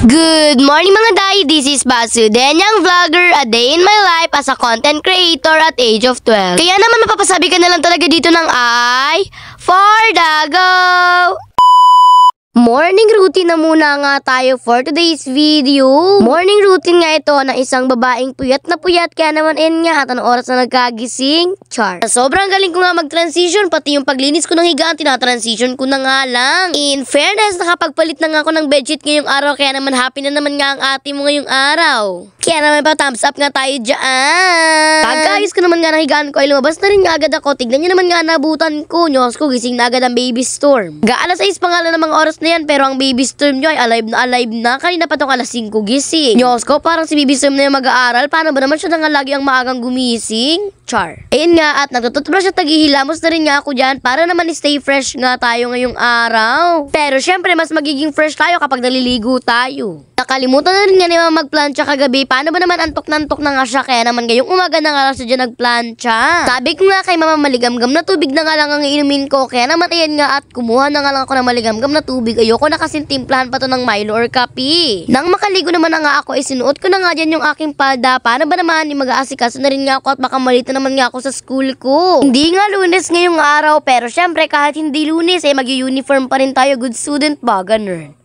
Good morning mga day, this is Basu, Denyang Vlogger, a day in my life as a content creator at age of 12. Kaya naman mapapasabi ka na lang talaga dito ng I for the go! Morning routine na muna nga tayo for today's video. Morning routine nga ito ng isang babaeng puyat na puyat, kaya naman nga at anong oras na nagkagising? Char. Sobrang galing ko nga mag-transition, pati yung paglinis ko ng higaan, tinatransition ko na nga lang. In fairness, nakapagpalit na nga ako ng bedsheet ngayong araw, kaya naman happy na naman nga ang ate mo ngayong araw. Kaya naman pa thumbs up nga tayo dyan. Pagkaayos ko naman nga ng higaan ko ay lumabas na rin nga agad ako. Tignan nyo naman nga nabutan ko. Nyos ko, gising na agad ang baby storm. Alas 6 pa nga lang ng mga oras na yan, pero ang baby storm nyo ay alive na. Kanina pa tong alas 5 gising. Nyos ko, parang si baby storm na yung mag-aaral. Paano ba naman siya na nga lagi ang maagang gumising? Char. Ayun nga, at nagtututbrush at naghihilamos na rin nga ako dyan para naman stay fresh nga tayo ngayong araw. Pero syempre, mas magiging fresh tayo kapag naliligo tayo. Nakalimutan na rin nga ni Mama magplancha kagabi. Paano ba naman antok na nga siya, kaya naman ngayong umaga na nga lang siya dyan nagplancha. Sabi ko nga kay Mama, maligamgam na tubig na nga lang ang iinumin ko. Kaya naman ayan nga, at kumuha na nga lang ako ng maligamgam na tubig. Ayoko na kasing timplahan pa to ng Milo or kape. Nang makaligo naman na nga ako, sinuot ko na nga dyan yung aking palda. Paano ba naman, mag-aasikaso na rin nga ako at baka malito naman nga ako sa school ko. Hindi nga Lunes ngayong araw, pero syempre kahit hindi Lunes, mag-uniform pa rin tayo. Good student ba, ganun?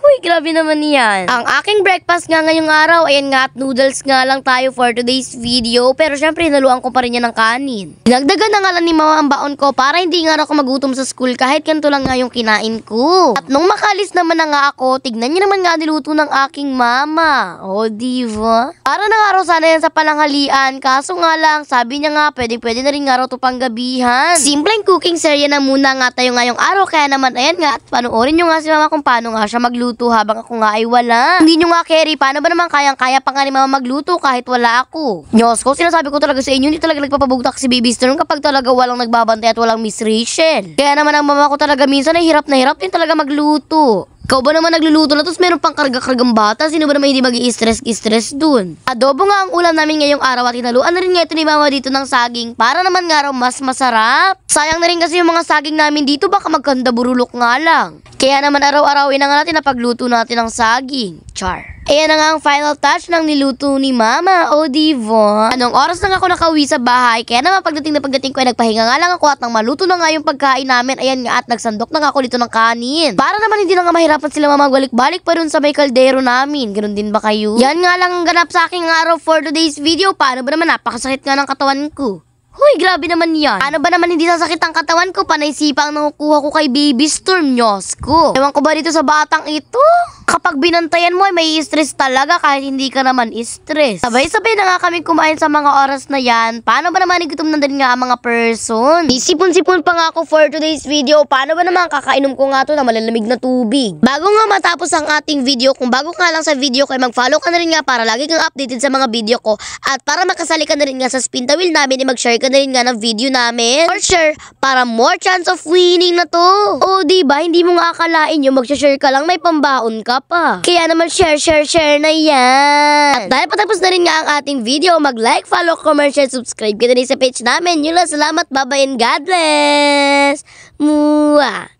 Uy, grabe naman yan. Ang aking breakfast nga ngayong araw, ayan nga, at noodles nga lang tayo for today's video. Pero syempre, naluan ko pa rin yan ng kanin. Dinagdagan na nga lang ni Mama ang baon ko para hindi nga ako magutom sa school kahit ganito lang nga yung kinain ko. At nung makalis naman na nga ako, tignan niyo naman nga niluto ng aking mama. O, diba? Para na nga raw sana yan sa palanghalian. Kaso nga lang, sabi niya nga, pwede na rin nga raw ito panggabihan. Simpleng cooking serye na muna nga tayo ngayong araw. Kaya naman, ayan nga, at panoorin nyo nga si Mama kung paano nga siya magluto habang ako nga ay wala. Hindi nyo nga carry, paano ba naman kayang-kaya pa nga ni Mama magluto kahit wala ako? Nyos ko, sinasabi ko talaga sa inyo, hindi talaga nagpapabugtak si Baby Storm kapag talaga walang nagbabantay at walang Miss Rachel. Kaya naman ang mama ko talaga minsan ay hirap na hirap din talaga magluto. Ikaw ba naman nagluluto na tapos meron pang karga-kargang bata? Sino ba naman hindi mag-i-stress dun? Adobo nga ang ulam namin ngayong araw at tinaluan na rin nga ito ni Mama dito ng saging para naman nga raw mas masarap. Sayang na rin kasi yung mga saging namin dito, baka magkanda burulok nga lang. Kaya naman araw-arawin na nga natin na pagluto natin ng saging. Char. Ayan na nga ang final touch ng niluto ni Mama. O diba? Anong oras na nga ako nakauwi sa bahay? Kaya naman pagdating ko ay nagpahinga nga lang ako at nang maluto na nga yung pagkain namin. Ayan nga, at nagsandok na nga ako dito ng kanin. Para naman hindi na nga mahirapan sila magbalik-balik pa dun sa may kaldero namin. Ganun din ba kayo? Yan nga lang ang ganap sa aking araw for today's video. Paano ba naman, napakasakit nga ng katawan ko. Huy, grabe naman yan. Ano ba naman hindi sasakit ang katawan ko? Panay sipa ang nakukuha ko kay Baby Storm, Nyos ko. Ewan ko ba dito sa batang ito? Kapag binantayan mo ay may stress talaga kahit hindi ka naman stress. Sabay-sabay na nga kami kumain sa mga oras na yan. Paano ba naman igutom na din nga ang mga person? Isipon-sipon pa nga ako for today's video. Paano ba naman kakainom ko nga to na malalamig na tubig? Bago nga matapos ang ating video, kung bago ka lang sa video ko, mag-follow ka na rin nga para lagi kang updated sa mga video ko. At para makasali ka na rin nga sa spin the wheel namin, mag-share ka na rin nga ng video namin. Or share, para more chance of winning na to. O diba, hindi mo nga akalain yung mag-share ka lang, may pambaon ka pa. Kaya naman share na yan. At dahil patapos na rin nga ang ating video, mag-like, follow, comment, share, subscribe ka na rin sa page namin. Yun lang, salamat, bye-bye, and God bless. Mua.